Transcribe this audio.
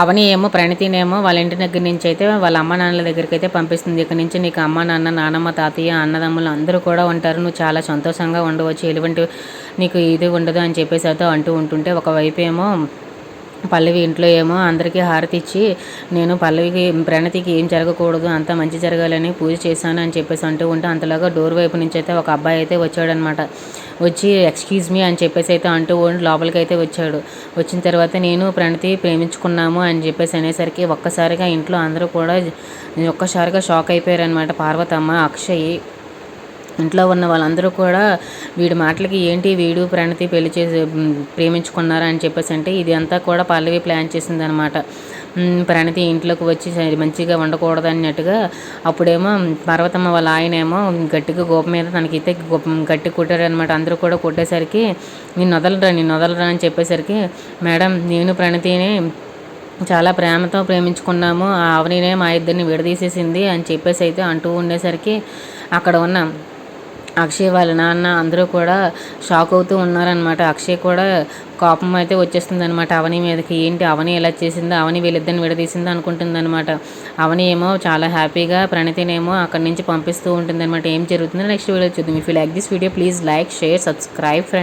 అవని ఏమో ప్రణతినేమో వాళ్ళ ఇంటి దగ్గర నుంచి అయితే వాళ్ళ అమ్మ నాన్నల దగ్గరికి అయితే పంపిస్తుంది. ఇక్కడ నుంచి నీకు అమ్మ నాన్న, నానమ్మ, తాతయ్య, అన్నదమ్ములు అందరూ కూడా ఉంటారు, నువ్వు చాలా సంతోషంగా ఉండవచ్చు, ఎటువంటి నీకు ఇది ఉండదు అని చెప్పేసి అయితే అంటూ ఉంటుంటే, ఒకవైపు ఏమో పల్లవి ఇంట్లో ఏమో అందరికీ హారతి ఇచ్చి, నేను పల్లవికి ప్రణతికి ఏం జరగకూడదు, అంతా మంచి జరగాలని పూజ చేశాను అని చెప్పేసి అంటూ ఉంటే, అంతలాగా డోర్ వైపు నుంచి అయితే ఒక అబ్బాయి అయితే వచ్చాడనమాట. వచ్చి ఎక్స్క్యూజ్ మీ అని చెప్పేసి అయితే అంటూ ఉండి లోపలికి అయితే వచ్చాడు. వచ్చిన తర్వాత నేను ప్రణతి ప్రేమించుకున్నాము అని చెప్పేసి అనేసరికి ఒక్కసారిగా ఇంట్లో అందరూ కూడా ఒక్కసారిగా షాక్ అయిపోయారనమాట. పార్వతమ్మ, అక్షయ్, ఇంట్లో ఉన్న వాళ్ళందరూ కూడా వీడి మాటలకి ఏంటి వీడు ప్రణతి పెళ్లి చేసి ప్రేమించుకున్నారా అని చెప్పేసి అంటే, ఇది అంతా కూడా పల్లవి ప్లాన్ చేసిందనమాట. ప్రణతి ఇంట్లోకి వచ్చి మంచిగా ఉండకూడదు అన్నట్టుగా. అప్పుడేమో పార్వతమ్మ వాళ్ళ ఆయనేమో గట్టిగా గోప మీద తనకైతే గట్టి కొట్టారనమాట. అందరూ కూడా కొట్టేసరికి నేను వదలరా అని చెప్పేసరికి, మేడం నేను ప్రణతిని చాలా ప్రేమతో ప్రేమించుకున్నాము, ఆ అవనినే మా ఇద్దరిని విడదీసేసింది అని చెప్పేసి అయితే అంటూ ఉండేసరికి అక్కడ ఉన్న అక్షయ్ వాళ్ళ నాన్న అందరూ కూడా షాక్ అవుతూ ఉన్నారనమాట. అక్షయ్ కూడా కోపం అయితే వచ్చేస్తుంది అనమాట అవని మీదకి. ఏంటి అవని ఎలా చేసిందో, అవని వీళ్ళిద్దరిని విడదీసిందో అనుకుంటుంది అనమాట. అవని ఏమో చాలా హ్యాపీగా ప్రణతినేమో అక్కడి నుంచి పంపిస్తూ ఉంటుంది అనమాట. ఏం జరుగుతుందో నెక్స్ట్ వీడియో చూద్దాం. If you like this video please like, share, subscribe friends.